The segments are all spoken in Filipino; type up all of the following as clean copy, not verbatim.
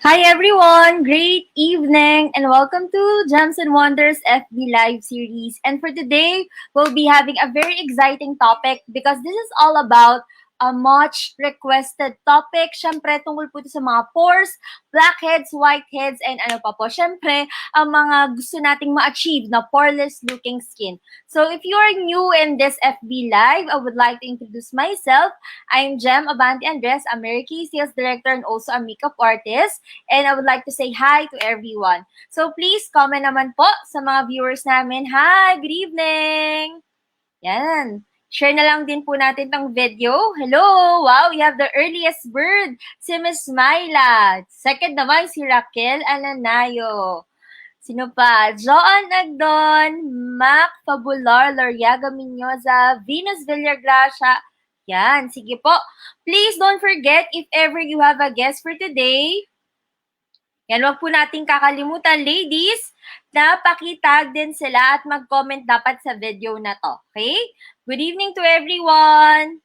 Hi everyone! Great evening and welcome to Gems and Wonders FB Live series. And for today, we'll be having a very exciting topic because this is all about a much requested topic. Syempre, tungkol po ito sa mga pores, blackheads, whiteheads, and ano pa po. Syempre, ang mga gusto nating ma-achieve na poreless looking skin. So if you are new in this FB Live, I would like to introduce myself. I'm Gem Abante Andres, a Mary Kay Sales Director and also a makeup artist. And I would like to say hi to everyone. So please comment naman po sa mga viewers namin. Hi, good evening! Yan. Share na lang din po natin tong video. Hello! Wow, we have the earliest bird, si Miss Myla. Second naman si Raquel Alanayo. Sino pa? Joan Agdon, Mac Fabular, Loriaga Minyoza, Venus Villagracia. Yan, sige po. Please don't forget, if ever you have a guest for today, yan, wag po nating kakalimutan, ladies, na pakitag din sila at mag-comment dapat sa video na to. Okay? Good evening to everyone!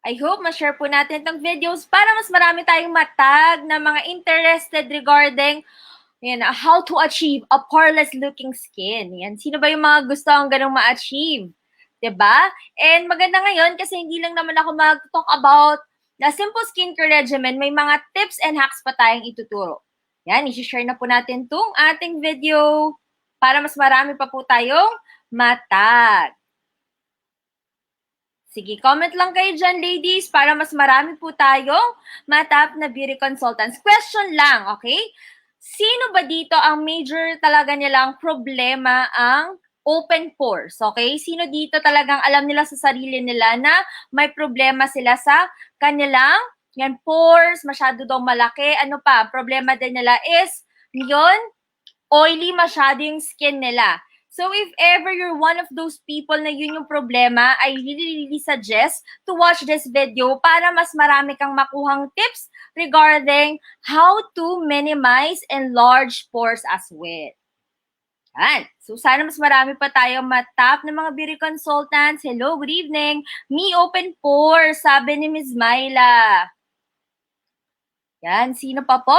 I hope ma-share po natin itong videos para mas marami tayong matag na mga interested regarding how to achieve a poreless looking skin. Yan, sino ba yung mga gusto ang ganung ma-achieve? 'Di ba? And maganda ngayon kasi hindi lang naman ako mag-talk about the simple skincare regimen, may mga tips and hacks pa tayong ituturo. Yan, i-share na po natin tong ating video para mas marami pa po tayong matag. Sige, comment lang kayo dyan, ladies, para mas marami po tayong matap na beauty consultants. Question lang, okay? Sino ba dito ang major talaga nilang problema ang open pores, okay? Sino dito talagang alam nila sa sarili nila na may problema sila sa kanilang pores, masyado daw malaki. Ano pa, problema din nila is, yun, oily masyado yung skin nila. So if ever you're one of those people na yun yung problema, I really suggest to watch this video para mas marami kang makuhang tips regarding how to minimize enlarged pores as well. Yan. So sana mas marami pa tayong matap na mga beauty consultants. Hello, good evening. Me open pores, sabi ni Ms. Myla. Yan, sino pa po?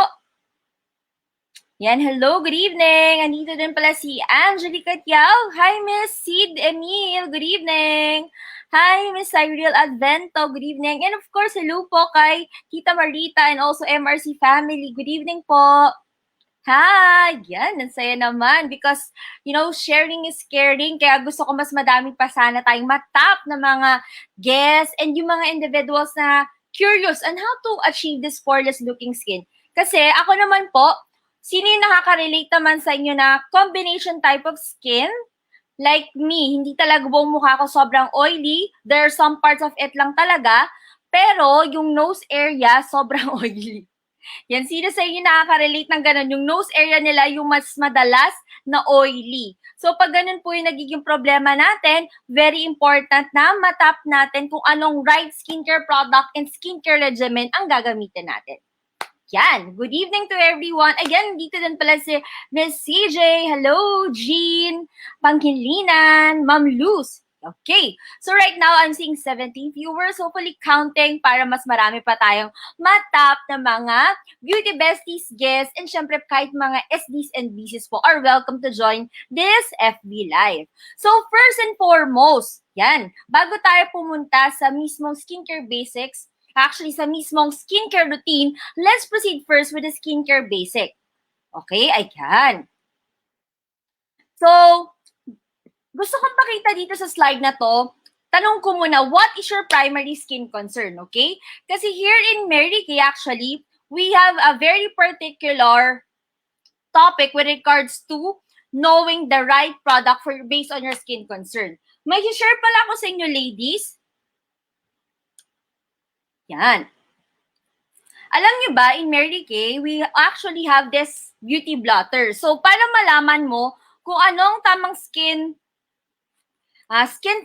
Yan, hello, good evening. Andito din pala si Angelica Tiao. Hi, Miss Sid Emil. Good evening. Hi, Miss Cyril Advento. Good evening. And of course, hello po kay Tita Marita and also MRC family. Good evening po. Hi! Yan, ang saya naman because, sharing is caring. Kaya gusto ko mas madami pa sana tayong matap na mga guests and yung mga individuals na curious on how to achieve this poreless looking skin. Kasi ako naman po, sino yung nakaka-relate naman sa inyo na combination type of skin? Like me, hindi talaga buong mukha ko sobrang oily. There are some parts of it lang talaga. Pero yung nose area, sobrang oily. Yan, sino sa inyo nakaka-relate ng ganun? Yung nose area nila, yung mas madalas na oily. So, pag ganun po yung nagiging problema natin, very important na matap natin kung anong right skincare product and skincare regimen ang gagamitin natin. Yan. Good evening to everyone. Again, dito din pala si Miss CJ. Hello, Jean. Pangkilinan. Ma'am Luz. Okay. So right now, I'm seeing 17 viewers. Hopefully counting para mas marami pa tayong matap na mga beauty besties, guests, and syempre kahit mga SDs and BCs po are welcome to join this FB Live. So first and foremost, yan, bago tayo pumunta sa mismong skincare basics, actually sa mismong skincare routine, let's proceed first with the skincare basic. Okay, ayan. So, gusto kong pakita dito sa slide na to, tanong ko muna, what is your primary skin concern, okay? Kasi here in Mary Kay, actually, we have a very particular topic with regards to knowing the right product for based on your skin concern. May share pala ako sa inyo, ladies. Yan. Alam nyo ba, in Mary Kay, we actually have this beauty blotter. So, para malaman mo kung anong tamang skin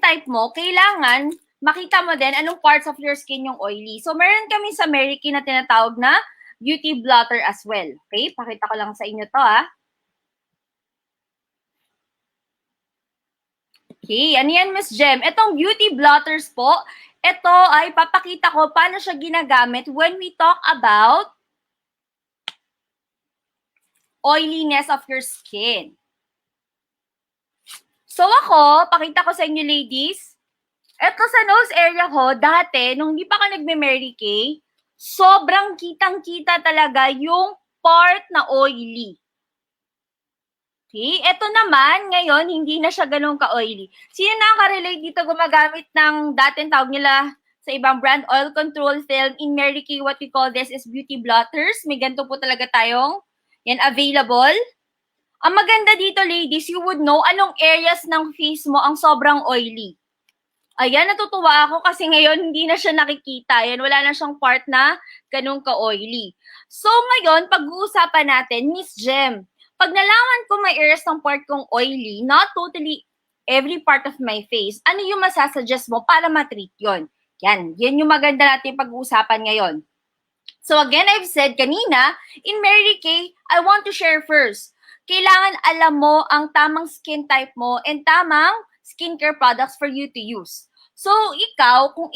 type mo, kailangan makita mo din anong parts of your skin yung oily. So, meron kami sa Mary Kay na tinatawag na beauty blotter as well. Okay? Pakita ko lang sa inyo to, ha. Okay, ano yan, Miss Gem? Itong beauty blotters po, ito ay papakita ko paano siya ginagamit when we talk about oiliness of your skin. So ako, pakita ko sa inyo ladies, ito sa nose area ko, dati, nung hindi pa ako nagme-Mary Kay, sobrang kitang-kita talaga yung part na oily. Okay? Ito naman, ngayon, hindi na siya ganun ka-oily. Sino nakaka-relate dito gumagamit ng dating tawag nila sa ibang brand, oil control film? In Mary Kay, what we call this is beauty blotters. May ganito po talaga tayong yan available. Ang maganda dito, ladies, you would know anong areas ng face mo ang sobrang oily. Ayan, natutuwa ako kasi ngayon hindi na siya nakikita. Yan, wala na siyang part na ganun ka-oily. So ngayon, pag-uusapan natin, Miss Gem, pag nalaman ko may areas ng part kong oily, not totally every part of my face, ano yung masasuggest mo para matreat yon? Yan yung maganda natin pag-uusapan ngayon. So again, I've said kanina, in Mary Kay, I want to share first. Kailangan alam mo ang tamang skin type mo and tamang skincare products for you to use. So ikaw, kung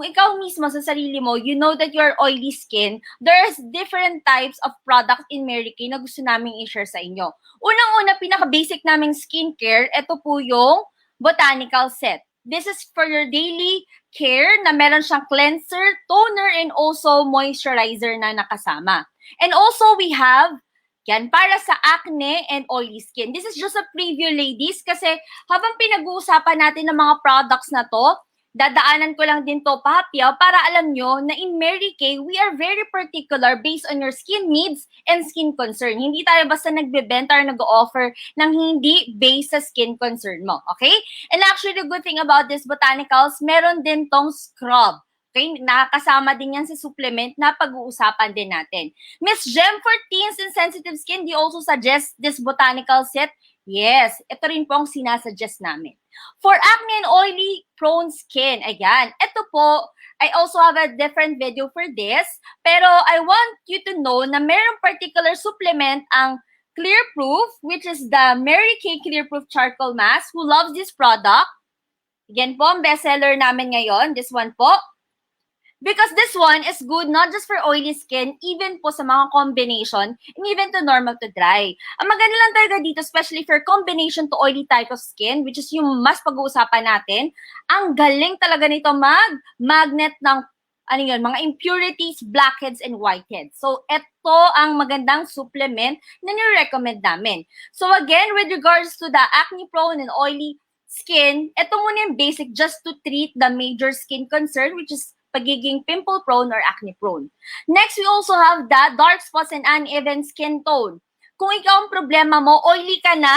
ikaw mismo sa sarili mo, you know that you are oily skin, there's different types of products in Mary Kay na gusto naming i-share sa inyo. Unang-una, pinaka-basic naming skincare, ito po yung botanical set. This is for your daily care na meron siyang cleanser, toner, and also moisturizer na nakasama. And also, we have yan, para sa acne and oily skin. This is just a preview, ladies, kasi habang pinag-uusapan natin ng mga products na to, dadaanan ko lang din to papyaw para alam nyo na in Mary Kay, we are very particular based on your skin needs and skin concern. Hindi tayo basta nagbebenta or nag-offer ng hindi based sa skin concern mo. Okay? And actually, the good thing about this botanicals, meron din tong scrub. Okay? Nakakasama din yan sa supplement na pag-uusapan din natin. Miss Gem, for teens and sensitive skin, do you also suggest this botanical set? Yes, ito rin po ang sinasuggest namin. For acne and oily prone skin, ayan, ito po, I also have a different video for this, pero I want you to know na mayroong particular supplement ang Clear Proof, which is the Mary Kay Clear Proof Charcoal Mask. Who loves this product? Again po, ang bestseller namin ngayon, this one po. Because this one is good not just for oily skin, even po sa mga combination, and even to normal to dry. Ang maganda lang talaga dito, especially for combination to oily type of skin, which is yung mas pag-uusapan natin, ang galing talaga nito mag-magnet ng mga impurities, blackheads, and whiteheads. So, ito ang magandang supplement na nire-recommend namin. So, again, with regards to the acne-prone and oily skin, ito muna yung basic just to treat the major skin concern, which is pagiging pimple-prone or acne-prone. Next, we also have the dark spots and uneven skin tone. Kung ikaw ang problema mo, oily ka na,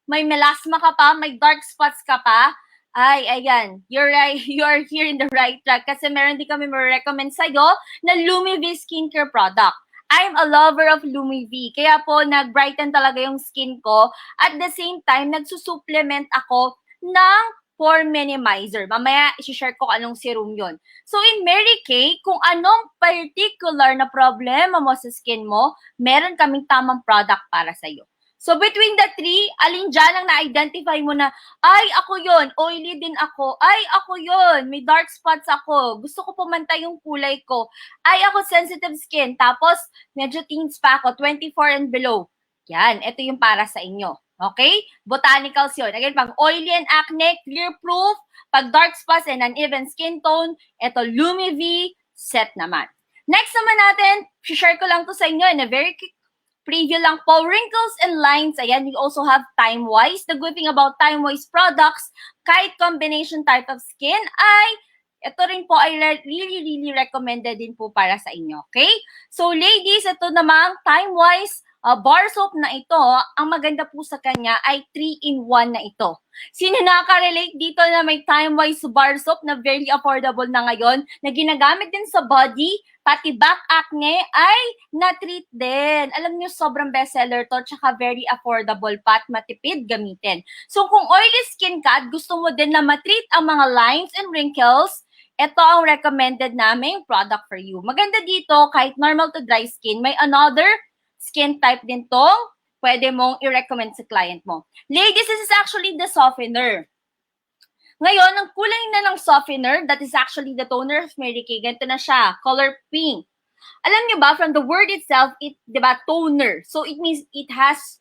may melasma ka pa, may dark spots ka pa, ay, ayan, you're right, you are here in the right track kasi meron din kami ma-recommend sa'yo na LumiV skincare product. I'm a lover of LumiV, kaya po nag-brighten talaga yung skin ko. At the same time, nagsusupplement ako ng pore minimizer. Mamaya, isi-share ko anong serum yon. So, in Mary Kay, kung anong particular na problema mo sa skin mo, meron kaming tamang product para sa'yo. So, between the three, alin dyan ang na-identify mo na, ay, ako yon, oily din ako, ay, ako yon, may dark spots ako, gusto ko pumantay yung kulay ko, ay, ako sensitive skin, tapos medyo teens pa ako, 24 and below. Yan, ito yung para sa inyo. Okay? Botanicals yun. Again, pag oily and acne, Clear Proof. Pag dark spots and uneven skin tone, ito LumiV set naman. Next naman natin, share ko lang to sa inyo in a very quick preview lang po. Wrinkles and lines, ayan, we also have Time-Wise. The good thing about Time-Wise products, kahit combination type of skin, ay ito rin po ay really recommended din po para sa inyo. Okay? So ladies, ito namang Time-Wise bar soap na ito, ang maganda po sa kanya ay 3-in-1 na ito. Sino nakaka-relate dito na may Time-Wise bar soap na very affordable na ngayon, na ginagamit din sa body, pati back acne, ay na-treat din. Alam niyo, sobrang bestseller to, tsaka very affordable pa at matipid gamitin. So kung oily skin ka at gusto mo din na matreat ang mga lines and wrinkles, ito ang recommended naming product for you. Maganda dito, kahit normal to dry skin, may another skin type din tong pwede mong i-recommend sa client mo. Ladies, this is actually the softener. Ngayon, ang kulay na ng softener, that is actually the toner of Mary Kay, ganito na siya, color pink. Alam niyo ba, from the word itself, di ba, toner. So, it means it has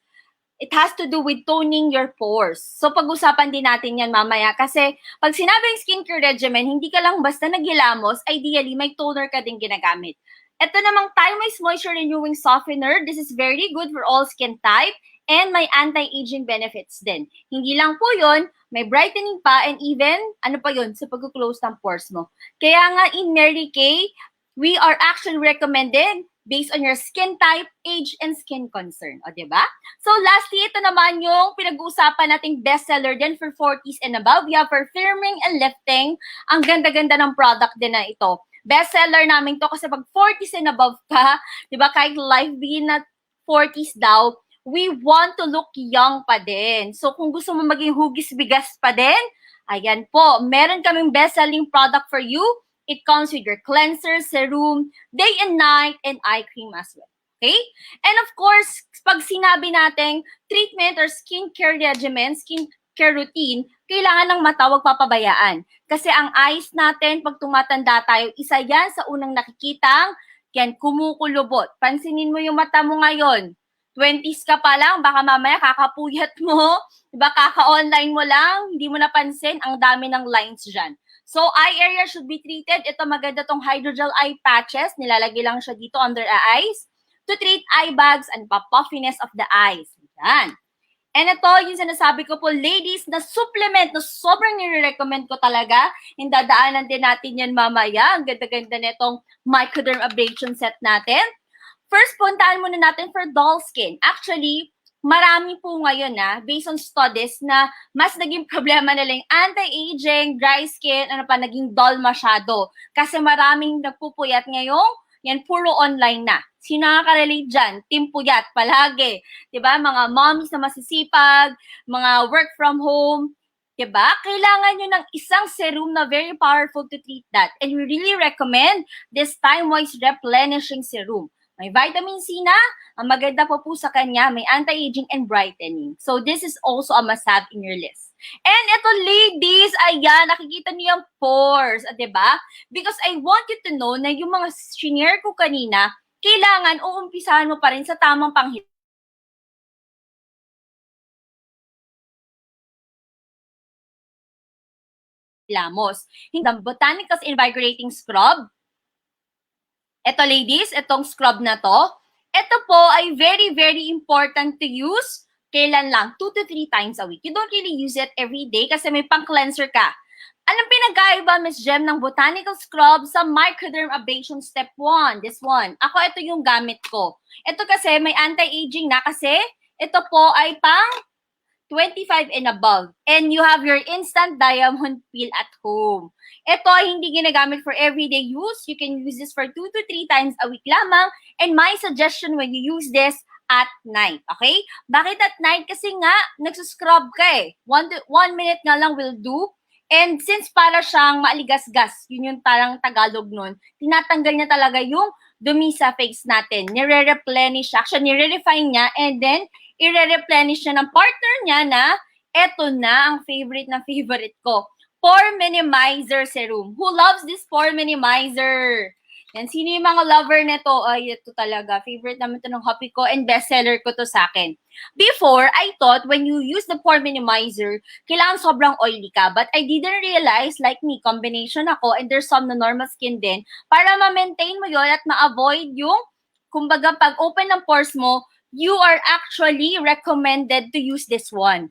to do with toning your pores. So, pag-usapan din natin yan mamaya. Kasi, pag sinabing skincare regimen, hindi ka lang basta naghilamos, ideally, may toner ka din ginagamit. Ito namang Time-Wise Moisture Renewing Softener. This is very good for all skin type and may anti-aging benefits din. Hindi lang po yun, may brightening pa and even, ano pa yun, sa pag-close ng pores mo. Kaya nga in Mary Kay, we are actually recommended based on your skin type, age, and skin concern. O, diba? So, lastly, ito naman yung pinag-uusapan nating bestseller din for 40s and above. We have for firming and lifting. Ang ganda-ganda ng product din na ito. Bestseller namin to kasi pag 40s and above ka, di ba, kahit life begin na 40s daw, we want to look young pa din. So, kung gusto mo maging hugis-bigas pa din, ayan po, meron kaming best-selling product for you. It comes with your cleanser, serum, day and night, and eye cream as well. Okay? And of course, pag sinabi nating treatment or skincare regimen, skincare routine, kailangan ng mata, wag papabayaan. Kasi ang eyes natin, pag tumatanda tayo, isa yan sa unang nakikitang, yan, kumukulubot. Pansinin mo yung mata mo ngayon. 20s ka pa lang, baka mamaya kakapuyat mo, diba, kaka-online mo lang, hindi mo napansin, ang dami ng lines dyan. So, eye area should be treated. Ito maganda tong hydrogel eye patches. Nilalagay lang siya dito under the eyes to treat eye bags and puffiness of the eyes. Yan. And ito, yung sinasabi ko po, ladies, na supplement na sobrang nire-recommend ko talaga. Yung dadaanan din natin yan mamaya. Ang ganda-ganda nitong microderm ablation set natin. First, puntaan muna natin for dull skin. Actually, marami po ngayon based on studies na mas naging problema nila yung anti-aging, dry skin, naging dull masyado. Kasi maraming nagpupuyat ngayong, yan, puro online na. Sino nakaka-relate dyan? Team puyat, palagi. Diba? Mga moms na masisipag, mga work from home. Diba? Kailangan nyo ng isang serum na very powerful to treat that. And we really recommend this Time-Wise Replenishing Serum. May vitamin C na, ang maganda po sa kanya, may anti-aging and brightening. So this is also a must-have in your list. And ito, ladies, ayan, nakikita niyo yung pores, diba? Because I want you to know na yung mga shinare ko kanina, kailangan uumpisahan mo pa rin sa tamang panghilamos. Hindi, Botanicals Invigorating Scrub. Ito, ladies, itong scrub na to, ito po ay very, very important to use. Kailan lang? 2 to 3 times a week. You don't really use it every day kasi may pang-cleanser ka. Anong pinagkaiba, Miss Gem, ng botanical scrub sa microderm ablation step 1? This one. Ako, ito yung gamit ko. Ito kasi may anti-aging na kasi ito po ay pang 25 and above. And you have your instant diamond peel at home. Ito ay hindi ginagamit for everyday use. You can use this for 2 to 3 times a week lamang. And my suggestion when you use this, at night. Okay? Bakit at night? Kasi nga, nagsuscrub ka eh. 1 minute nga lang will do. And since para siyang maaligas-gas, yun yung parang Tagalog nun, tinatanggal niya talaga yung dumi sa face natin. Nire-replenish siya. Actually, nire-refine niya and then i-replenish niya ng partner niya na eto na ang favorite na favorite ko. Pore Minimizer Serum. Who loves this Pore Minimizer? Yan, sino yung mga lover nito? Ay, ito talaga. Favorite naman ito ng hobby ko and bestseller ko to sa akin. Before, I thought when you use the Pore Minimizer, kailangan sobrang oily ka. But I didn't realize, like me, combination ako and there's some na normal skin din para ma-maintain mo yon at ma-avoid yung, kumbaga, pag open ng pores mo, you are actually recommended to use this one.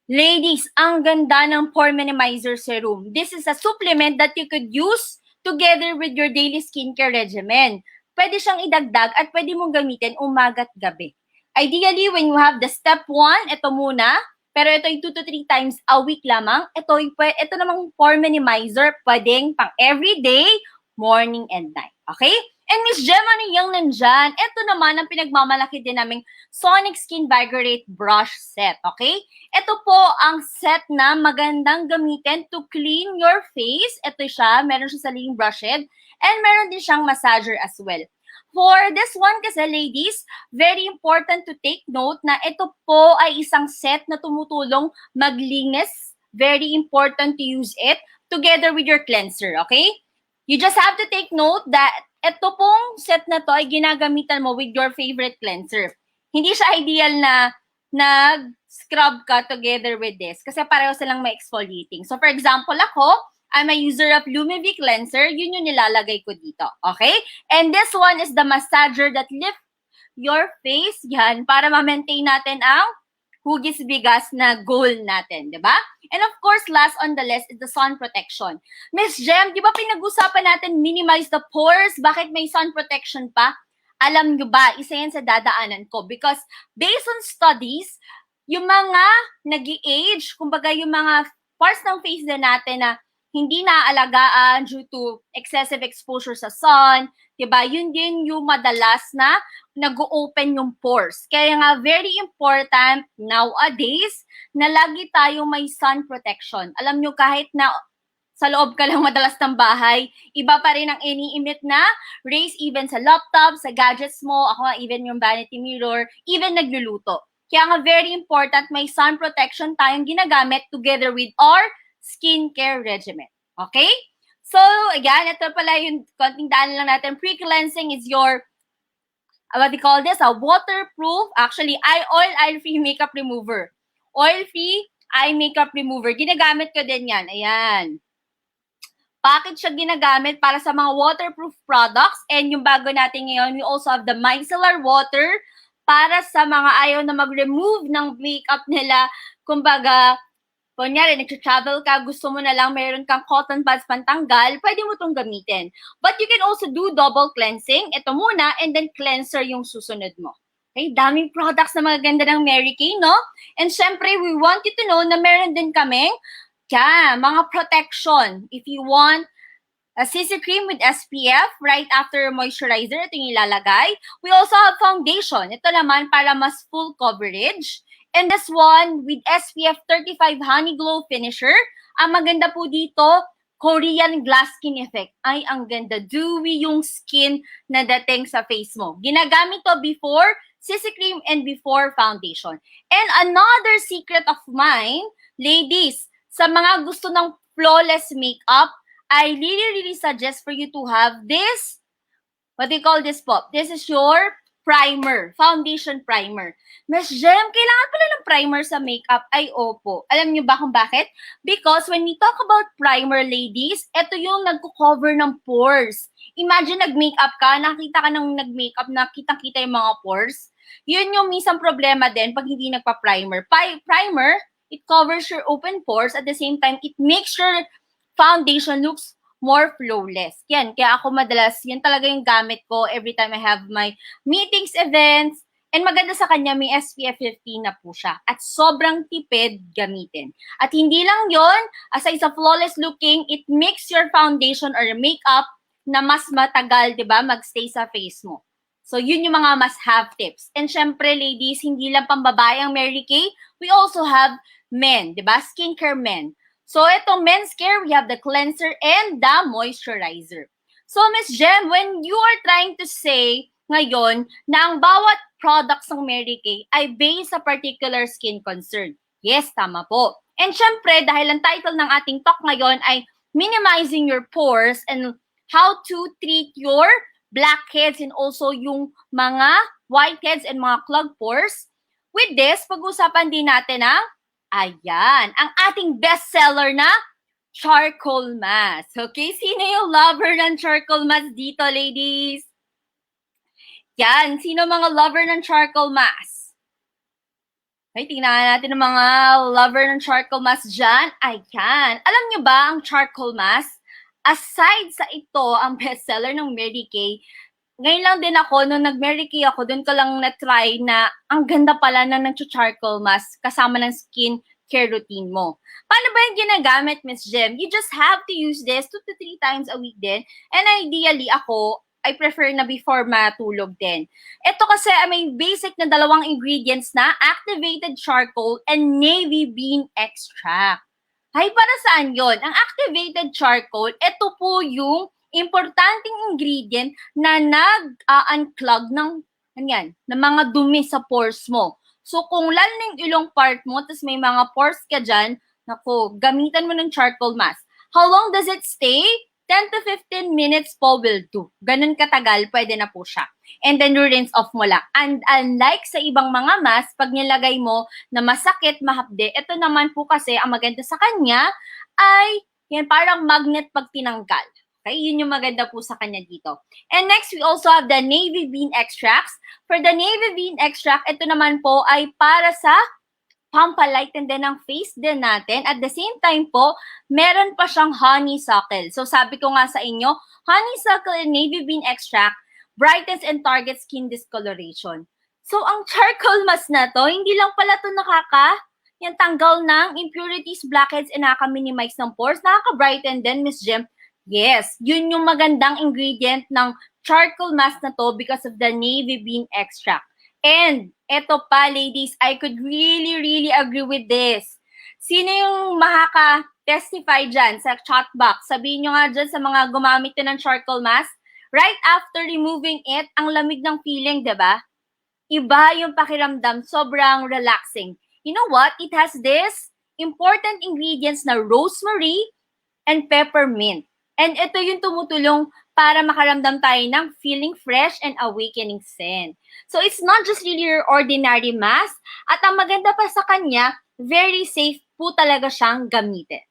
Ladies, ang ganda ng Pore Minimizer Serum. This is a supplement that you could use together with your daily skincare regimen. Pwede siyang idagdag at pwede mong gamitin umaga at gabi. Ideally, when you have the step 1, ito muna, pero ito yung 2 to 3 times a week lamang. Ito namang Pore Minimizer, pwedeng pang everyday, morning and night. Okay? And Miss Gem, ano yung nandyan? Ito naman ang pinagmamalaki din naming Sonic Skin Vigorate Brush Set. Okay? Ito po ang set na magandang gamitin to clean your face. Ito siya, meron siya sariling brush head. And meron din siyang massager as well. For this one kasi, ladies, very important to take note na ito po ay isang set na tumutulong maglinis very important to use it together with your cleanser, okay? You just have to take note that ito pong set na to ay ginagamitan mo with your favorite cleanser. Hindi siya ideal na nag-scrub ka together with this kasi pareho silang may exfoliating. So for example, ako, I'm a user of Lumivic cleanser. Yun yung nilalagay ko dito. Okay? And this one is the massager that lifts your face. Yan, para ma-maintain natin ang hugis-bigas na goal natin. Diba? And of course, last on the list is the sun protection. Miss Jem, di ba pinag-usapan natin minimize the pores? Bakit may sun protection pa? Alam nyo ba, isa yan sa dadaanan ko. Because based on studies, yung mga nag-age, kumbaga yung mga parts ng face din natin na hindi naaalagaan due to excessive exposure sa sun, diba? Yun din yung madalas na nag-open yung pores. Kaya nga, very important nowadays na lagi tayo may sun protection. Alam nyo, kahit na sa loob ka lang madalas ng bahay, iba pa rin ang ini-emit na rays even sa laptop, sa gadgets mo, ako nga even yung vanity mirror, even nagluluto. Kaya nga, very important, may sun protection tayong ginagamit together with our skincare regimen. Okay? So, again, ito pala yung konting daan lang natin. Pre-cleansing is your, what do you call this? A waterproof, actually, oil-free makeup remover. Oil-free eye makeup remover. Ginagamit ko din yan. Ayan. Package siya ginagamit para sa mga waterproof products. And yung bago natin ngayon, we also have the micellar water para sa mga ayaw na mag-remove ng makeup nila. Kumbaga, kunyari, nag-travel ka, gusto mo na lang, mayroon kang cotton pads pantanggal, pwede mo itong gamitin. But you can also do double cleansing. Ito muna, and then cleanser yung susunod mo. Okay, daming products na magaganda ng Mary Kay, no? And syempre, we want you to know na meron din kaming mga protection. If you want a CC cream with SPF right after moisturizer, ito yung ilalagay. We also have foundation. Ito naman para mas full coverage. And this one, with SPF 35 Honey Glow Finisher, ang maganda po dito, Korean glass skin effect. Ay, ang ganda. Dewy yung skin na dating sa face mo. Ginagamit to before CC cream and before foundation. And another secret of mine, ladies, sa mga gusto ng flawless makeup, I really suggest for you to have this, what do you call this po? This is your primer, foundation primer. Miss Jem, kailangan pala ng primer sa makeup? Ay, opo. Alam niyo ba kung bakit? Because when we talk about primer, ladies, ito yung nagko-cover ng pores. Imagine nag-makeup ka, nakita ka ng nag-makeup, nakita-kita yung mga pores. Yun yung minsan problema din pag hindi nagpa-primer. Primer, it covers your open pores. At the same time, it makes your foundation looks more flawless. Yan, kaya ako madalas, yan talaga yung gamit ko every time I have my meetings, events, and maganda sa kanya, may SPF 15 na po siya. At sobrang tipid gamitin. At hindi lang yon, aside sa flawless looking, it makes your foundation or makeup na mas matagal, di ba, magstay sa face mo. So, yun yung mga must-have tips. And syempre, ladies, hindi lang pambabae ang Mary Kay, we also have men, di ba, skincare men. So, itong men's care, we have the cleanser and the moisturizer. So, Miss Jem, when you are trying to say ngayon na ang bawat products ng Mary Kay ay based sa particular skin concern. Yes, tama po. And syempre, dahil ang title ng ating talk ngayon ay minimizing your pores and how to treat your blackheads and also yung mga whiteheads and mga clogged pores. With this, pag-usapan din natin ang ayan, ang ating bestseller na charcoal mask. Okay, sino yung lover ng charcoal mask dito, ladies? Yan, sino mga lover ng charcoal mask? Okay, tingnan natin ang mga lover ng charcoal mask dyan. Ayan, alam nyo ba ang charcoal mask? Aside sa ito, ang bestseller ng Mary Kay, ngayon lang din ako, nung nag-Mary Kay ako, doon ko lang na-try na ang ganda pala na nag-charcoal mask kasama ng skin care routine mo. Paano ba yung ginagamit, Miss Jem? You just have to use this 2 to 3 times a week din. And ideally, ako, I prefer na before matulog din. Ito kasi may basic na 2 ingredients na activated charcoal and navy bean extract. Ay, para saan yon? Ang activated charcoal, ito po yung importanteng ingredient na nag-unclog ng mga dumi sa pores mo. So, kung lalo na yung ilong part mo, tapos may mga pores ka dyan, Naku, gamitan mo ng charcoal mask. How long does it stay? 10 to 15 minutes po will do. Ganun katagal, pwede na po siya. And then rinse off mo lang. And unlike sa ibang mga mask, pag nilagay mo na masakit, mahapde, ito naman po kasi, ang maganda sa kanya ay yan, parang magnet pag tinanggal. Okay, yun yung maganda po sa kanya dito. And next, we also have the navy bean extracts. For the navy bean extract, ito naman po ay para sa pampalighten din ang face din natin. At the same time po, meron pa siyang honeysuckle. So sabi ko nga sa inyo, honeysuckle and navy bean extract brightens and targets skin discoloration. So ang charcoal mask na to, hindi lang pala to yung tanggal ng impurities, blackheads, and nakaka-minimize ng pores, nakaka-brighten din, Miss Jem. Yes, yun yung magandang ingredient ng charcoal mask na to because of the navy bean extract. And eto pa, ladies, I could really agree with this. Sino yung makaka-testify dyan sa chat box? Sabihin nyo nga dyan sa mga gumamit din ng charcoal mask. Right after removing it, ang lamig ng feeling, diba? Iba yung pakiramdam, sobrang relaxing. You know what? It has this important ingredients na rosemary and peppermint. And ito yung tumutulong para makaramdam tayo ng feeling fresh and awakening scent. So it's not just really your ordinary mask. At ang maganda pa sa kanya, very safe po talaga siyang gamitin.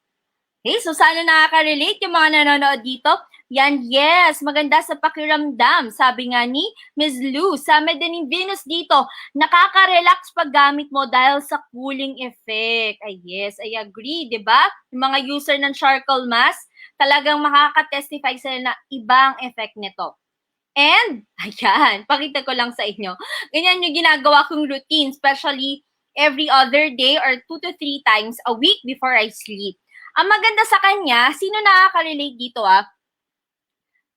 Okay, so sana nakaka-relate yung mga nanonood dito. Yan, yes, maganda sa pakiramdam. Sabi nga ni Ms. Lou, sa din yung Venus dito, nakaka-relax pag gamit mo dahil sa cooling effect. Ay, yes, I agree, di ba? Yung mga user ng charcoal mask, talagang makaka-testify sila na ibang effect nito. And, ayan, pakita ko lang sa inyo. Ganyan yung ginagawa kong routine, especially every other day or 2 to 3 times a week before I sleep. Ang maganda sa kanya, sino nakaka-relate dito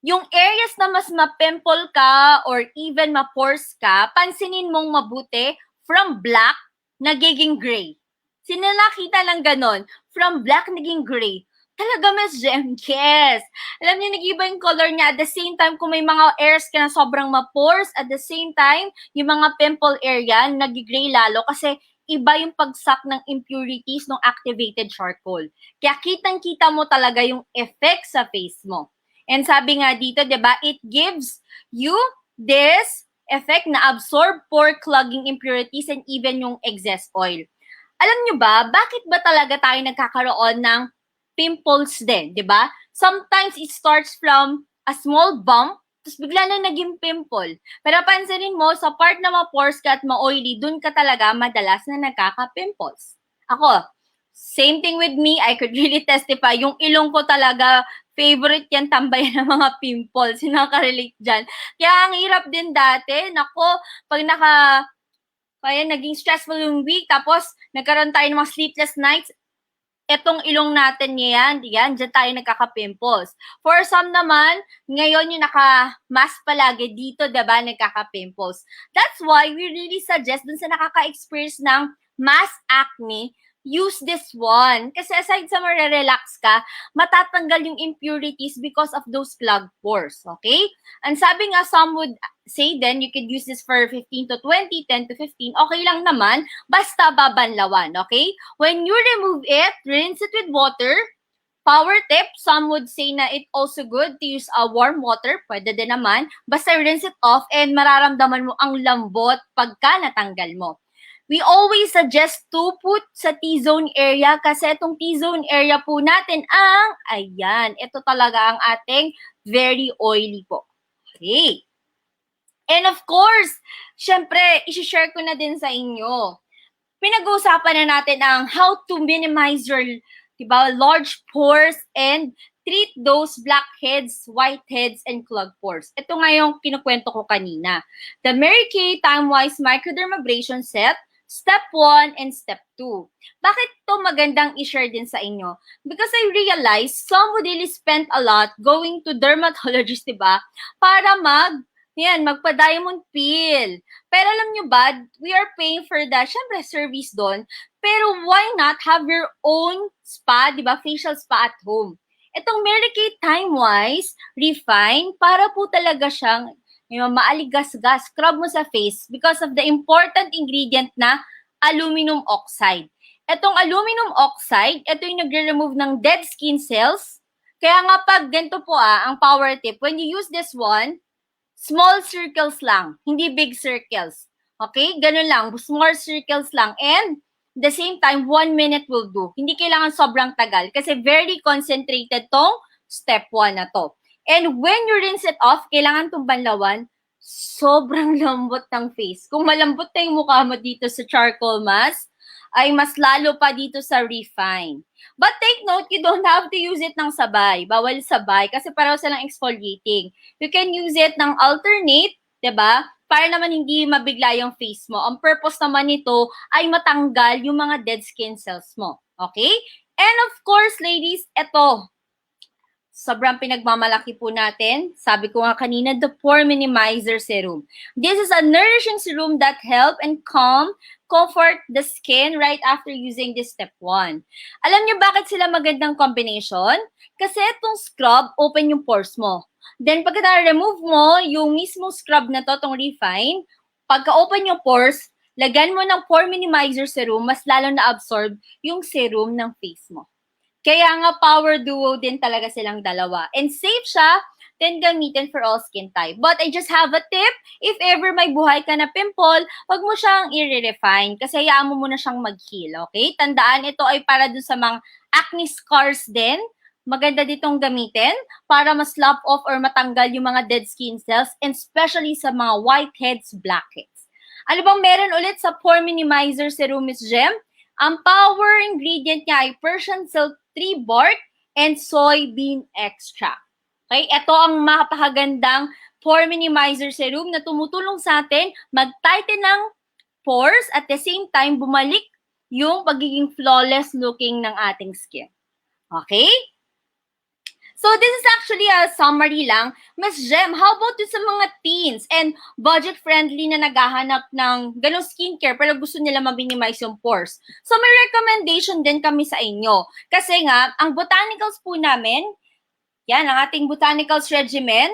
yung areas na mas ma-pimple ka or even ma-pores ka, pansinin mong mabuti, from black, nagiging gray. Sino nakita ng ganon? From black, naging gray. Talaga, Miss Jem, yes. Alam niyo, nag-iba yung color niya. At the same time, kung may mga areas ka na sobrang ma-pores, at the same time, yung mga pimple area, nag-gray lalo kasi iba yung pagsak ng impurities ng activated charcoal. Kaya kitang-kita mo talaga yung effect sa face mo. And sabi nga dito, diba, it gives you this effect na absorb pore clogging impurities and even yung excess oil. Alam nyo ba, bakit ba talaga tayo nagkakaroon ng pimples din, diba? Sometimes it starts from a small bump, tapos bigla na naging pimple. Pero pansinin mo, sa part na ma-pores ka at ma-oily, dun ka talaga madalas na nagkaka-pimples. Ako, same thing with me, I could really testify. Yung ilong ko talaga, favorite yan tambayan ng mga pimples. Sinaka-relate dyan. Kaya ang hirap din dati. Nako, pag kaya naging stressful yung week, tapos nagkaroon tayo ng mga sleepless nights, etong ilong natin yan, dyan tayo nagkaka-pimples. For some naman, ngayon yung naka-mask palagi dito, diba, nagkaka-pimples. That's why we really suggest dun sa nakaka-experience ng mask acne, use this one. Kasi aside sa marerelax ka, matatanggal yung impurities because of those clogged pores. Okay? And sabi nga, some would say then, you could use this for 15 to 20, 10 to 15. Okay lang naman, basta babanlawan. Okay? When you remove it, rinse it with water. Power tip, some would say na it also good to use warm water. Pwede din naman. Basta rinse it off and mararamdaman mo ang lambot pagka natanggal mo. We always suggest to put sa T-zone area kasi itong T-zone area po natin ayan, ito talaga ang ating very oily po. Okay. And of course, syempre, isi-share ko na din sa inyo. Pinag-uusapan na natin ang how to minimize your large pores and treat those blackheads, whiteheads, and clogged pores. Ito nga yung kinukwento ko kanina. The Mary Kay Time-Wise Microdermabrasion Set, Step 1 and Step 2. Bakit to magandang i-share din sa inyo? Because I realized some would really spend a lot going to dermatologist, diba? Para magpa-diamond peel. Pero alam nyo ba, we are paying for the, syempre, service doon. Pero why not have your own spa, diba? Facial spa at home. Itong Mary Kay Time-Wise Refine, para po talaga siyang maaligas-gas, scrub mo sa face because of the important ingredient na aluminum oxide. Itong aluminum oxide, ito yung nagre-remove ng dead skin cells. Kaya nga pag ganito po ang power tip, when you use this one, small circles lang, hindi big circles. Okay? Ganun lang, small circles lang. And the same time, 1 minute will do. Hindi kailangan sobrang tagal kasi very concentrated tong step 1 na to. And when you rinse it off, kailangan itong banlawan, sobrang lambot ng face. Kung malambot na yung mukha mo dito sa charcoal mask, ay mas lalo pa dito sa refine. But take note, you don't have to use it ng sabay. Bawal sabay kasi pareho silang exfoliating. You can use it ng alternate, 'di ba? Para naman hindi mabigla yung face mo. Ang purpose naman nito ay matanggal yung mga dead skin cells mo. Okay? And of course, ladies, ito. Sobrang pinagmamalaki po natin. Sabi ko nga kanina, the Pore Minimizer Serum. This is a nourishing serum that help and comfort the skin right after using this step 1. Alam niyo bakit sila magandang combination? Kasi itong scrub, open yung pores mo. Then pagka na-remove mo yung mismo scrub na to, itong refine, pagka-open yung pores, lagyan mo ng Pore Minimizer Serum, mas lalo na-absorb yung serum ng face mo. Kaya nga power duo din talaga silang dalawa. And safe siya, then gamitin for all skin type. But I just have a tip, if ever may buhay ka na pimple, wag mo siyang i-refine kasi hayaan mo muna siyang mag-heal, okay? Tandaan, ito ay para dun sa mga acne scars din. Maganda ditong gamitin para ma-slap off or matanggal yung mga dead skin cells and especially sa mga whiteheads, blackheads. Ano bang meron ulit sa Pore Minimizer Serum Miss Gem? Ang power ingredient niya ay Persian silk tree bark and soybean extract. Okay? Ito ang mapakagandang Pore Minimizer Serum na tumutulong sa atin mag-tighten ng pores at the same time bumalik yung pagiging flawless looking ng ating skin. Okay? So this is actually a summary lang. Ms. Gem, how about sa mga teens and budget-friendly na naghahanap ng ganong skincare pero gusto nila ma-minimize yung pores? So may recommendation din kami sa inyo. Kasi nga, ang botanicals po namin, yan, ang ating botanicals regimen,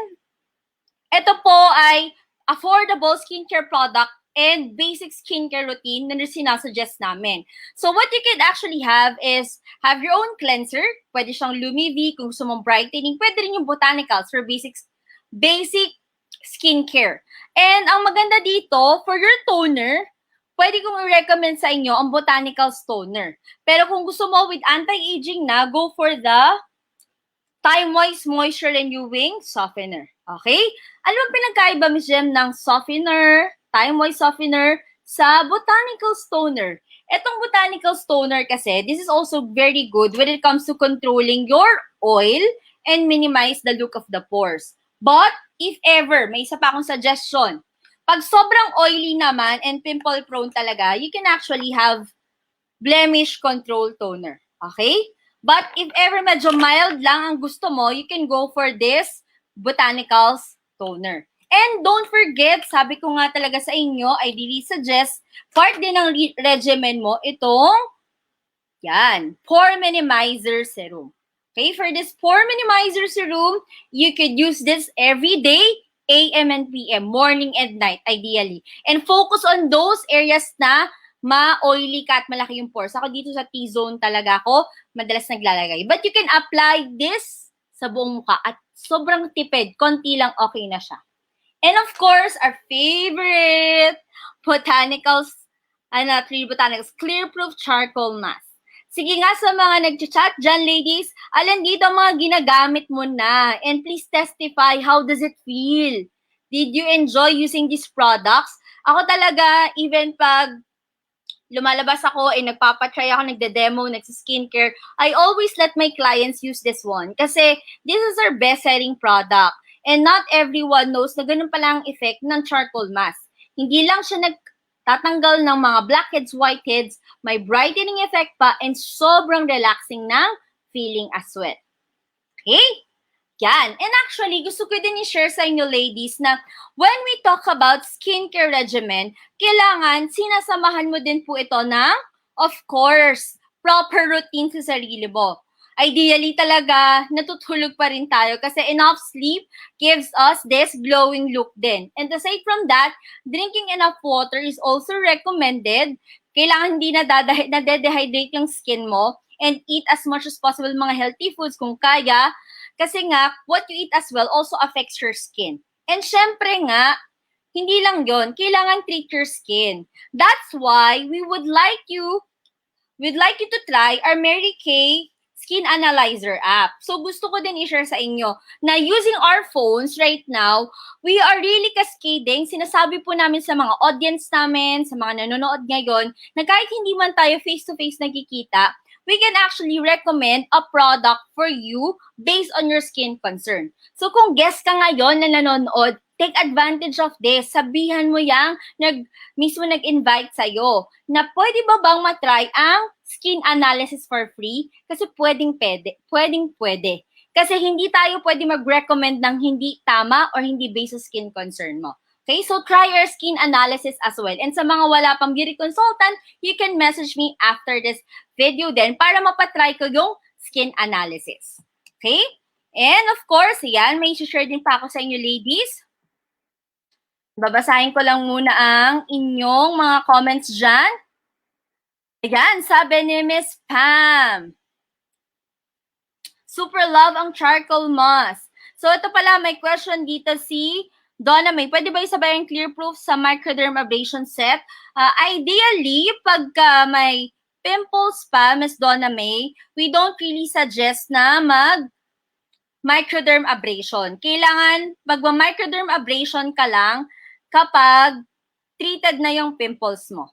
ito po ay affordable skincare product and basic skincare routine na sinasuggest namin. So what you can actually have is, have your own cleanser. Pwede siyang Lumi-V kung gusto mong brightening. Pwede rin yung botanicals for basic skincare. And ang maganda dito, for your toner, pwede kong i-recommend sa inyo ang botanicals toner. Pero kung gusto mo with anti-aging na, go for the Time-Wise Moisture Renewing Softener. Okay? Ano ang pinagkaiba, Ms. Gem, ng softener, Time-Wise Softener sa botanical toner? Etong botanical toner kasi, this is also very good when it comes to controlling your oil and minimize the look of the pores. But, if ever, may isa pa akong suggestion. Pag sobrang oily naman and pimple-prone talaga, you can actually have blemish control toner. Okay? But if ever medyo mild lang ang gusto mo, you can go for this botanicals toner. And don't forget, sabi ko nga talaga sa inyo, I really suggest, part din ng regimen mo, itong, yan, Pore Minimizer Serum. Okay, for this Pore Minimizer Serum, you could use this every day, AM and PM, morning and night, ideally. And focus on those areas na ma-oily ka at malaki yung pores. Ako dito sa T-zone talaga ako, madalas naglalagay. But you can apply this sa buong mukha at sobrang tipid, konti lang okay na siya. And of course, our favorite botanicals, three botanicals, Clear Proof Charcoal Mask. Sige nga sa mga nag-chat dyan, ladies, alin dito ang mga ginagamit mo na? And please testify, how does it feel? Did you enjoy using these products? Ako talaga, even pag lumalabas ako, nagpapatry ako, nagde-demo, nagsa-skincare, I always let my clients use this one. Kasi this is our best-selling product. And not everyone knows na ganun pala ang effect ng charcoal mask. Hindi lang siya nagtatanggal ng mga blackheads, whiteheads, may brightening effect pa, and sobrang relaxing ng feeling as well. Okay? Yan. And actually, gusto ko din i-share sa inyo, ladies, na when we talk about skincare regimen, kailangan sinasamahan mo din po ito ng, of course, proper routine sa sarili mo. Ideally talaga, natutulog pa rin tayo kasi enough sleep gives us this glowing look din. And aside from that, drinking enough water is also recommended Kailangan hindi nade-dehydrate yung skin mo, and eat as much as possible mga healthy foods kung kaya. Kasi nga, what you eat as well also affects your skin. And syempre nga, hindi lang yon, kailangan treat your skin. That's why we'd like you to try our Mary Kay Skin Analyzer app. So gusto ko din i-share sa inyo na using our phones right now, we are really cascading. Sinasabi po namin sa mga audience namin, sa mga nanonood ngayon, na kahit hindi man tayo face-to-face nagkikita, we can actually recommend a product for you based on your skin concern. So kung guest ka ngayon na nanonood, take advantage of this. Sabihan mo yang mismo nag-invite sa'yo na pwede ba bang matry ang skin analysis for free? Kasi pwedeng pwede. Kasi hindi tayo pwede mag-recommend ng hindi tama or hindi based sa skin concern mo. Okay, so try your skin analysis as well. And sa mga wala pang beauty consultant, you can message me after this video din para mapatry ko yung skin analysis. Okay? And of course, yan, may share din pa ako sa inyo, ladies. Babasahin ko lang muna ang inyong mga comments dyan. Ayan, sabi ni Miss Pam. Super love ang charcoal moss. So ito pala, may question dito si Donna May. Pwede ba isabay ang clear proof sa microdermabrasion set? Ideally, pagka may pimples pa, Miss Donna May, we don't really suggest na microdermabrasion. Kailangan magma-microdermabrasion ka lang kapag treated na yung pimples mo.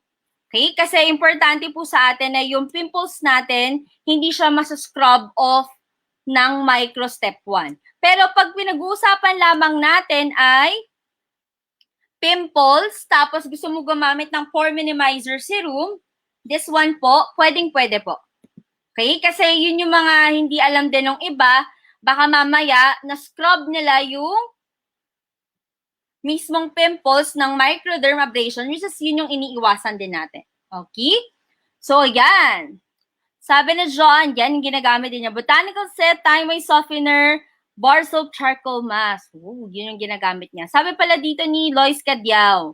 Okay? Kasi importante po sa atin na yung pimples natin, hindi siya masascrub off ng micro step 1. Pero pag pinag-uusapan lamang natin ay pimples, tapos gusto mo gumamit ng pore minimizer serum, this one po, pwede po. Okay? Kasi yun yung mga hindi alam din ng iba, baka mamaya na-scrub nila yung mismong pimples ng microdermabrasion, which is yun yung iniiwasan din natin. Okay? So, yan. Sabi na John, yan yung ginagamit din niya. Botanical Set, Time Way Softener, Bar Soap Charcoal Mask. Ooh, yun yung ginagamit niya. Sabi pala dito ni Lois Cadiao.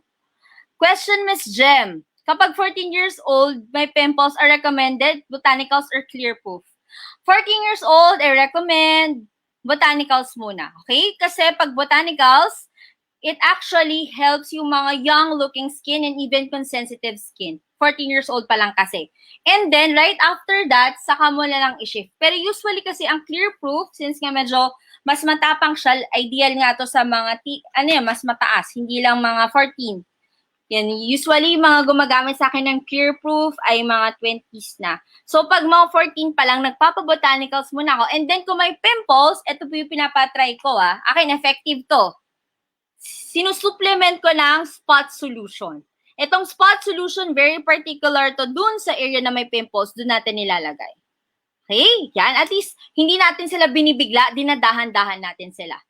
Question, Miss Jem. Kapag 14 years old, may pimples are recommended, botanicals or clear proof? 14 years old, I recommend botanicals muna. Okay? Kasi pag botanicals, it actually helps yung mga young-looking skin and even sensitive skin. 14 years old pa lang kasi. And then, right after that, saka mo na lang i-shift. Pero usually kasi ang clear proof, since nga medyo mas matapang siya, ideal nga to sa mga, mas mataas, hindi lang mga 14. Yan, usually, mga gumagamit sa akin ng clear proof ay mga 20s na. So, pag mga 14 pa lang, nagpapabotanicals muna ako. And then, kung may pimples, ito po yung pinapatry ko, Akin, effective to. Sinusupplement ko ng spot solution. Itong spot solution, very particular to dun sa area na may pimples, dun natin nilalagay. Okay? Yan. At least, hindi natin sila binibigla, dinadahan-dahan natin sila.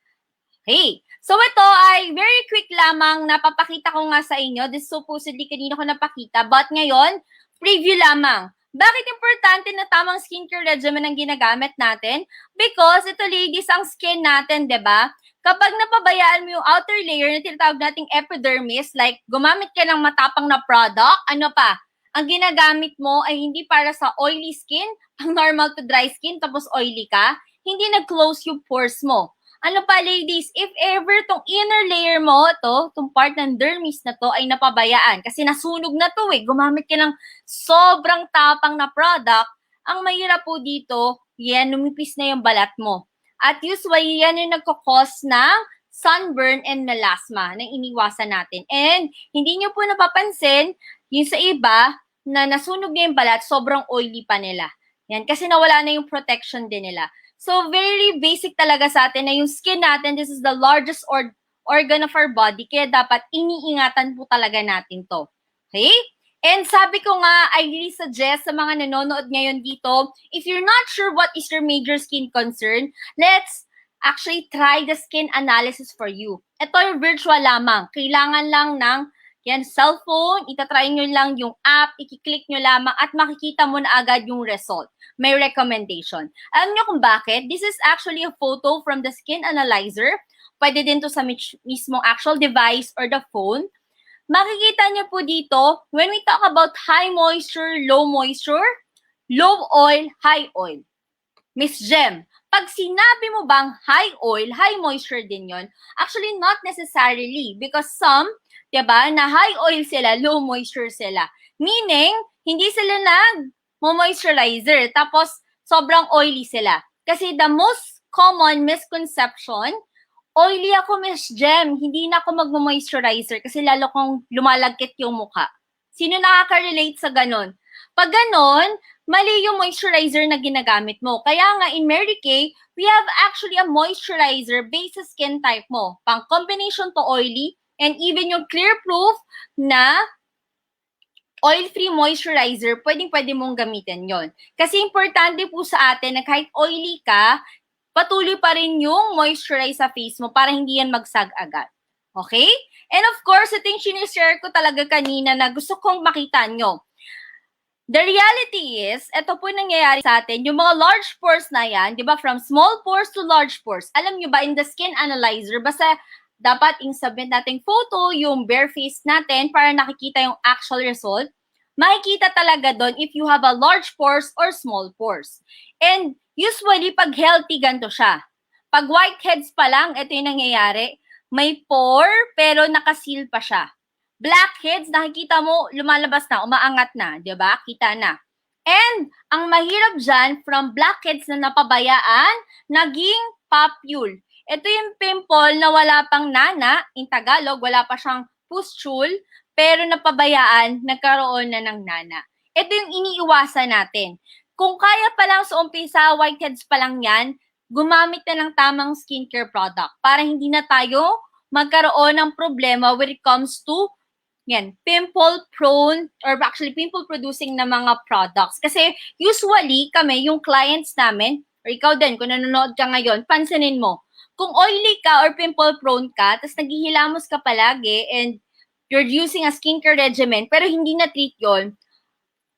Okay. So, ito ay very quick lamang, napapakita ko nga sa inyo. This supposedly kanina ko napakita. But ngayon, preview lamang. Bakit importante na tamang skincare regimen ang ginagamit natin? Because ito, ladies, ang skin natin, 'di ba? Kapag napabayaan mo yung outer layer na tinatawag nating epidermis, like gumamit ka ng matapang na product, ano pa? Ang ginagamit mo ay hindi para sa oily skin, pang normal to dry skin, tapos oily ka, hindi nag-close yung pores mo. Ano pa, ladies, if ever tong inner layer mo, itong part ng dermis na to ay napabayaan, kasi nasunog na to gumamit ka ng sobrang tapang na product, ang mahirap po dito, yan, lumipis na yung balat mo. At usually, yan yung nagkakos ng sunburn and melasma na iniwasan natin. And hindi nyo po napapansin, yung sa iba, na nasunog na yung balat, sobrang oily pa nila. Yan, kasi nawala na yung protection din nila. So, very basic talaga sa atin na yung skin natin, this is the largest organ of our body, kaya dapat iniingatan po talaga natin to. Okay? And sabi ko nga, I really suggest sa mga nanonood ngayon dito, if you're not sure what is your major skin concern, let's actually try the skin analysis for you. Ito yung virtual lamang. Kailangan lang ng cellphone, itatry nyo lang yung app, ikiklik nyo lamang at makikita mo na agad yung result. May recommendation. Alam nyo kung bakit? This is actually a photo from the skin analyzer. Pwede din to sa mismong actual device or the phone. makikita niyo po dito, when we talk about high moisture, low oil, high oil. Miss Jem, pag sinabi mo bang high oil, high moisture din yon? Actually, not necessarily because some, diba, na high oil sila, low moisture sila. Meaning, hindi sila nag-moisturizer, tapos sobrang oily sila. Kasi the most common misconception, oily ako, Miss Jem, hindi na ako mag-moisturizer kasi lalo kong lumalagkit yung mukha. Sino nakaka-relate sa ganon? Pag ganon, mali yung moisturizer na ginagamit mo. Kaya nga, in Mary Kay, we have actually a moisturizer based sa skin type mo. Pang combination to oily, and even yung clear proof na oil-free moisturizer, pwedeng-pwede mong gamitin yon. Kasi importante po sa atin na kahit oily ka, patuloy pa rin yung moisturize sa face mo para hindi yan magsag agad. Okay? And of course, ito yung sinishare ko talaga kanina na gusto kong makita nyo. The reality is, ito po nangyayari sa atin, yung mga large pores na yan, di ba, from small pores to large pores. Alam nyo ba, in the skin analyzer, basta dapat i-submit nating photo, yung bare face natin, para nakikita yung actual result. Makikita talaga doon if you have a large pores or small pores. And usually, pag healthy, ganito siya. Pag whiteheads pa lang, ito yung nangyayari, may pore, pero nakaseal pa siya. Blackheads, nakikita mo, lumalabas na, umaangat na, di ba? Kita na. And, ang mahirap dyan, from blackheads na napabayaan, naging papule. Ito yung pimple na wala pang nana, in Tagalog, wala pa siyang pustule, pero napabayaan, nagkaroon na ng nana. Ito yung iniiwasan natin. Kung kaya pa lang sa umpisa, whiteheads pa lang yan, gumamit na ng tamang skincare product para hindi na tayo magkaroon ng problema when it comes to pimple-prone or actually pimple-producing na mga products. Kasi usually kami, yung clients namin, or ikaw din, kung nanonood ka ngayon, pansinin mo, kung oily ka or pimple-prone ka, tapos naghihilamos ka palagi and you're using a skincare regimen, pero hindi na-treat yun,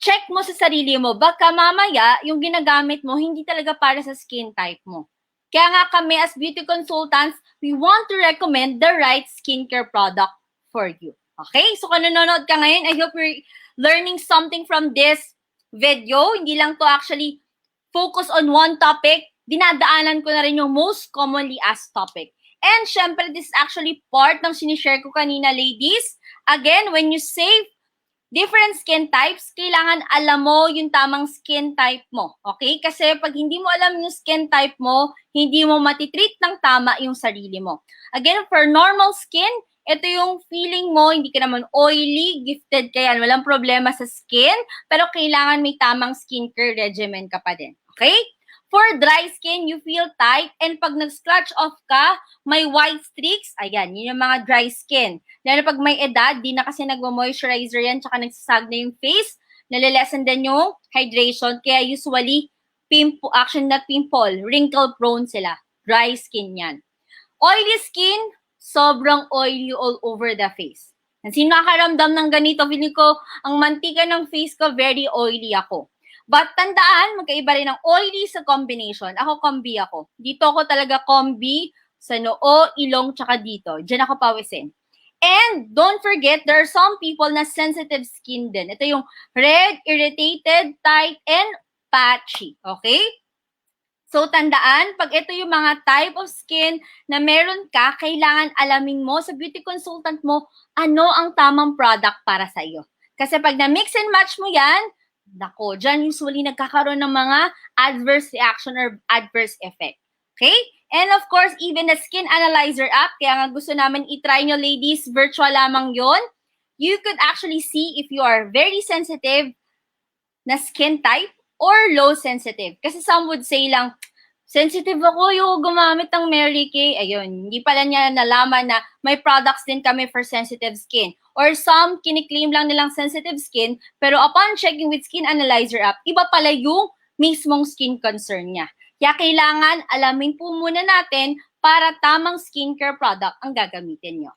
check mo sa sarili mo, baka mamaya yung ginagamit mo, hindi talaga para sa skin type mo. Kaya nga kami as beauty consultants, we want to recommend the right skincare product for you. Okay? So kung nanonood ka ngayon, I hope you're learning something from this video. Hindi lang to actually focus on one topic. Dinadaanan ko na rin yung most commonly asked topic. And syempre, this is actually part ng sinishare ko kanina, ladies. Again, when you save different skin types, kailangan alam mo yung tamang skin type mo. Okay? Kasi pag hindi mo alam yung skin type mo, hindi mo matitreat ng tama yung sarili mo. Again, for normal skin, ito yung feeling mo, hindi ka naman oily, gifted ka yan, walang problema sa skin, pero kailangan may tamang skincare regimen ka pa din. Okay? For dry skin, you feel tight, and pag nag-scratch off ka, may white streaks, ayan, yun yung mga dry skin. Lalo pag may edad, di na kasi nagmo-moisturizer yan, tsaka nagsasag na yung face, nalilesen din yung hydration, kaya usually, not pimple, wrinkle-prone sila. Dry skin yan. Oily skin, sobrang oily all over the face. Sino nakakaramdam ng ganito? Feeling ko, ang mantika ng face ko, very oily ako. But tandaan, magkaiba rin ang oily sa combination. Ako, combi ako. Dito ako talaga combi sa noo, ilong, tsaka dito. Diyan ako pawisin. And don't forget, there are some people na sensitive skin din. Ito yung red, irritated, tight, and patchy. Okay? So, tandaan, pag ito yung mga type of skin na meron ka, kailangan alamin mo sa beauty consultant mo ano ang tamang product para sa iyo. Kasi pag na-mix and match mo yan, nako, dyan usually nagkakaroon ng mga adverse reaction or adverse effect. Okay? And of course, even the Skin Analyzer app, kaya nga gusto namin itry nyo, ladies, virtual lamang yon. You could actually see if you are very sensitive na skin type or low sensitive. Kasi some would say lang, sensitive ako yung gumamit ng Mary Kay. Ayun, hindi pala niya nalaman na may products din kami for sensitive skin. Or some, kiniklaim lang nilang sensitive skin, pero upon checking with Skin Analyzer app, iba pala yung mismong skin concern niya. Kaya kailangan alamin po muna natin para tamang skincare product ang gagamitin nyo.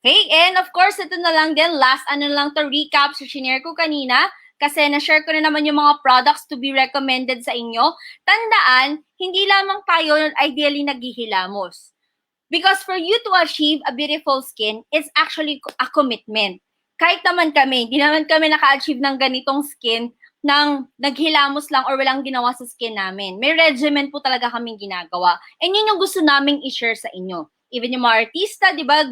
Okay, and of course, ito na lang din, last lang to recap sa shinare ko kanina, kasi na-share ko na naman yung mga products to be recommended sa inyo. Tandaan, hindi lamang tayo ideally naghihilamos. Because for you to achieve a beautiful skin, it's actually a commitment. Kahit naman kami, hindi naman kami naka-achieve ng ganitong skin nang naghilamos lang or walang ginawa sa skin namin. May regimen po talaga kaming ginagawa. And yun yung gusto naming i-share sa inyo. Even yung mga artista, di ba,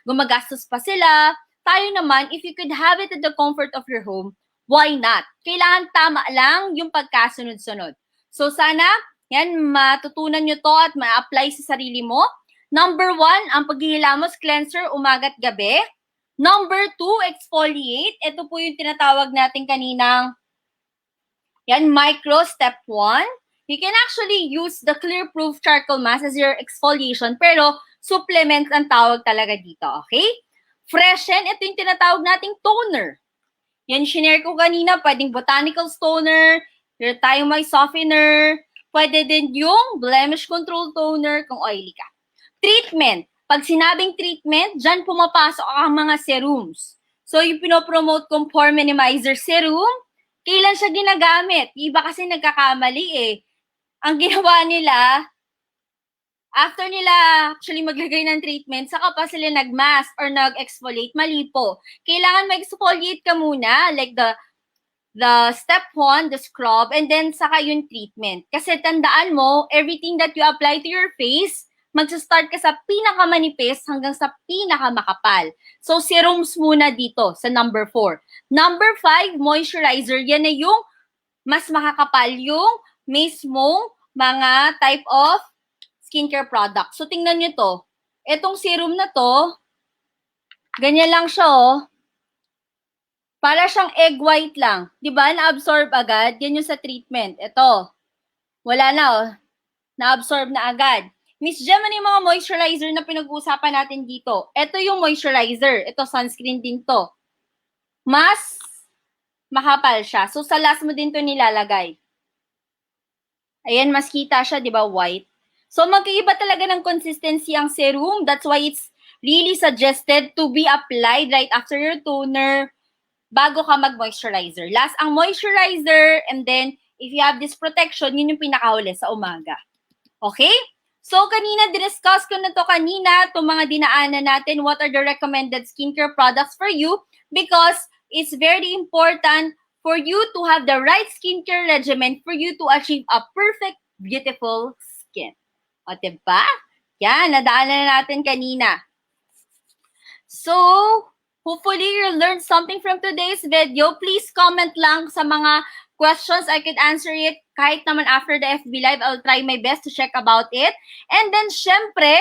gumagastos pa sila. Tayo naman, if you could have it at the comfort of your home, why not? Kailangan tama lang yung pagkasunod-sunod. So sana, yan, matutunan nyo to at ma-apply sa sarili mo. Number 1, ang paghihilamos cleanser umaga't gabi. Number 2, exfoliate. Ito po yung tinatawag natin kaninang yan, micro step 1. You can actually use the Clear Proof Charcoal Mask as your exfoliation, pero supplement ang tawag talaga dito, okay? Freshen, ito yung tinatawag nating toner. Yan, shinare ko kanina, pwedeng botanical toner, tayo may softener, pwede din yung blemish control toner kung oily ka. Treatment. Pag sinabing treatment, dyan pumapasok ang mga serums. So, yung pinopromote kong pore minimizer serum, kailan siya ginagamit? Iba kasi nagkakamali eh. Ang ginawa nila, after nila actually maglagay ng treatment, saka pa sila nag-mask or nag-exfoliate, mali po. Kailangan mag-exfoliate ka muna, like the step 1, the scrub, and then saka yung treatment. Kasi tandaan mo, everything that you apply to your face, magsa-start ka sa pinakamanipis hanggang sa pinakamakapal. So, serums muna dito sa number 4. Number 5, moisturizer. Yan na yung mas makakapal yung mismong mga type of skincare product. So, tingnan nyo to. Etong serum na to, ganyan lang siya, oh. Para siyang egg white lang. Diba? Na-absorb agad. Yan yung sa treatment. Ito. Wala na, oh. Na-absorb na agad. Miss Gem, ano yung mga moisturizer na pinag-uusapan natin dito? Ito yung moisturizer. Ito, sunscreen din to. Mas makapal siya. So, sa last mo din to nilalagay. Ayan, mas kita siya, di ba, white. So, magkaiba talaga ng consistency ang serum. That's why it's really suggested to be applied right after your toner bago ka mag-moisturizer. Last ang moisturizer, and then, if you have this protection, yun yung pinakahuli sa umaga. Okay? So, kanina, discuss ko na to kanina, itong mga dinaanan natin, what are the recommended skincare products for you, because it's very important for you to have the right skincare regimen for you to achieve a perfect, beautiful skin. O, diba? Yan, nadaanan na natin kanina. So, hopefully you learned something from today's video. Please comment lang sa mga questions. I could answer it kahit naman after the FB Live. I'll try my best to check about it. And then, syempre,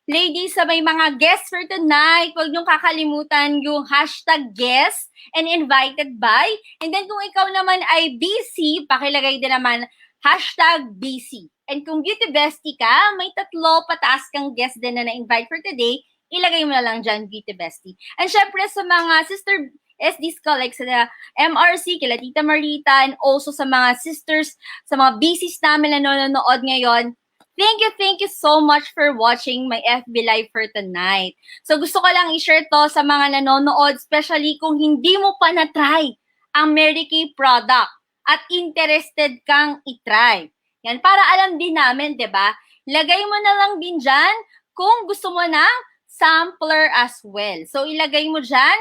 ladies, sa may mga guests for tonight, huwag niyong kakalimutan yung hashtag guest and invited by. And then, kung ikaw naman ay busy, pakilagay din naman hashtag busy. And kung beauty bestie ka, may 3 pataas kang guest din na na-invite for today, ilagay mo na lang dyan, beauty bestie. And syempre, sa mga sister SDs ko, like sa MRC, kila Tita Marita, and also sa mga sisters, sa mga BCs namin na nanonood ngayon, thank you so much for watching my FB Live for tonight. So gusto ko lang i-share to sa mga nanonood, especially kung hindi mo pa na-try ang Mary Kay product at interested kang i-try. Yan, para alam din namin, di ba? Lagay mo na lang din dyan kung gusto mo ng sampler as well. So ilagay mo dyan,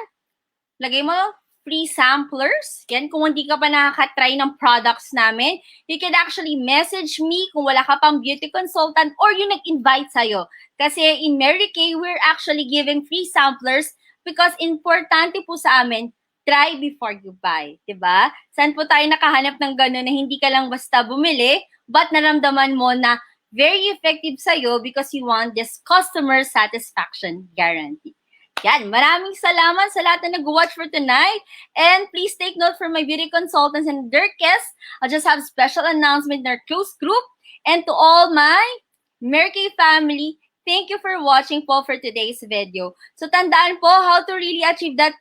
lagay mo free samplers. Yan, kung hindi ka pa nakaka-try ng products namin, you can actually message me kung wala ka pang beauty consultant or yung nag-invite sa'yo. Kasi in Mary Kay, we're actually giving free samplers because importante po sa amin, try before you buy. Diba? Saan po tayo nakahanap ng gano'n na hindi ka lang basta bumili, but naramdaman mo na very effective sa'yo because you want this customer satisfaction guarantee. Yan, maraming salamat sa lahat na nag-watch for tonight. And please take note for my beauty consultants and their guests. I'll just have special announcement in our close group. And to all my Mary Kay family, thank you for watching po for today's video. So tandaan po how to really achieve that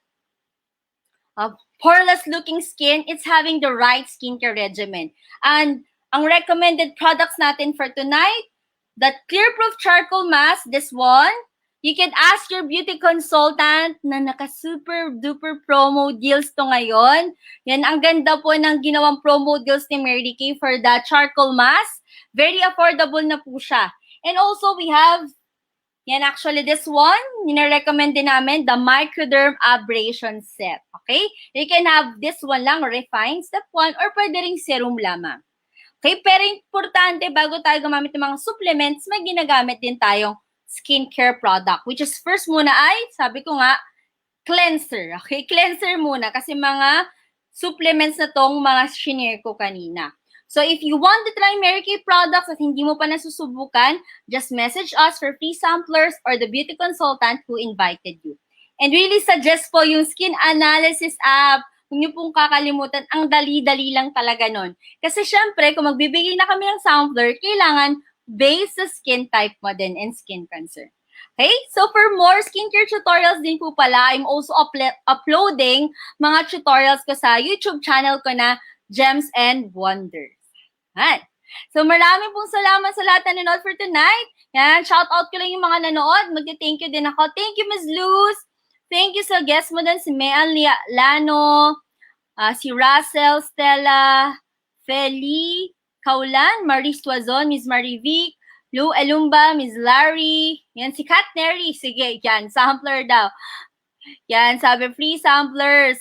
poreless looking skin. It's having the right skincare regimen. And ang recommended products natin for tonight, the Clear Proof Charcoal Mask, this one. You can ask your beauty consultant na naka-super duper promo deals to ngayon. Yan, ang ganda po ng ginawang promo deals ni Mary Kay for the charcoal mask. Very affordable na po siya. And also, we have Yan, actually, this one, nina-recommend din namin, the Microderm Abrasion Set. Okay? You can have this one lang, refined step 1, or pwede ring serum lamang. Okay? Pero importante, bago tayo gumamit ng mga supplements, may ginagamit din tayong skincare product, which is first muna ay, sabi ko nga, cleanser. Okay? Cleanser muna kasi mga supplements na tong mga shinare ko kanina. So if you want to try Mary Kay products at hindi mo pa nasusubukan, just message us for free samplers or the beauty consultant who invited you. And really suggest po yung skin analysis app. Huwag niyo pong kakalimutan, ang dali-dali lang talaga nun. Kasi syempre, kung magbibigay na kami ng sampler, kailangan based sa skin type mo din and skin concern. Okay? So for more skincare tutorials din po pala, I'm also uploading mga tutorials ko sa YouTube channel ko na Gems and Wonders. Yan. So maraming pong salamat sa lahat na nanood for tonight. Yan, shout out ko lang yung mga nanood. Magte-thank you din ako. Thank you, Ms. Luz. Thank you sa guest mo din, si Mean Lano, si Russell, Stella, Feli, Kaulan, Marie Tuazon, Ms. Marivic, Lou Elumba, Ms. Larry, yan si Kat Neri, sige, yan, sampler daw. Yan, sabi free samplers.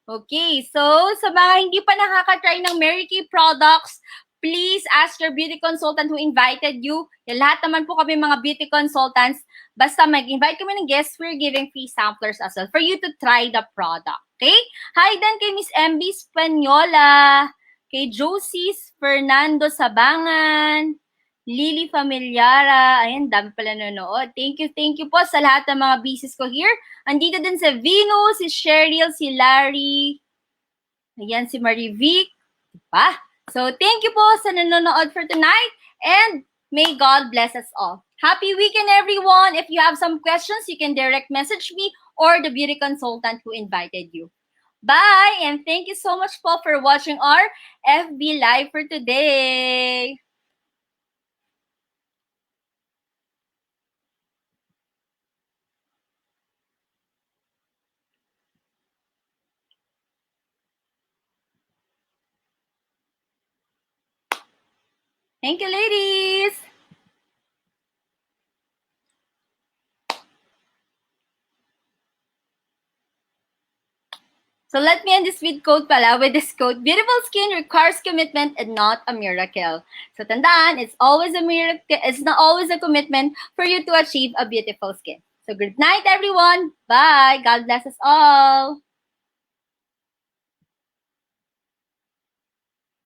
Okay, so sa mga hindi pa nakaka-try ng Mary Kay products, please ask your beauty consultant who invited you. Yan, lahat naman po kami mga beauty consultants. Basta mag-invite kami ng guests, we're giving free samplers as well for you to try the product. Okay? Hi din kay Miss MB Spanyola, kay Josie Fernando Sabangan, Lily Familiara. Ayan, dami pala nanonood. Thank you po sa lahat ng mga bisis ko here. Andito din si Venus, si Cheryl, si Larry. Ayan, si Marivic. Diba? So, thank you po sa nanonood for tonight. And may God bless us all. Happy weekend, everyone. If you have some questions, you can direct message me or the beauty consultant who invited you. Bye! And thank you so much po for watching our FB Live for today. Thank you, ladies! So let me end this with quote pala, with this quote, beautiful skin requires commitment and not a miracle. So tandaan, it's always a miracle, it's not always a commitment for you to achieve a beautiful skin. So good night, everyone. Bye. God bless us all.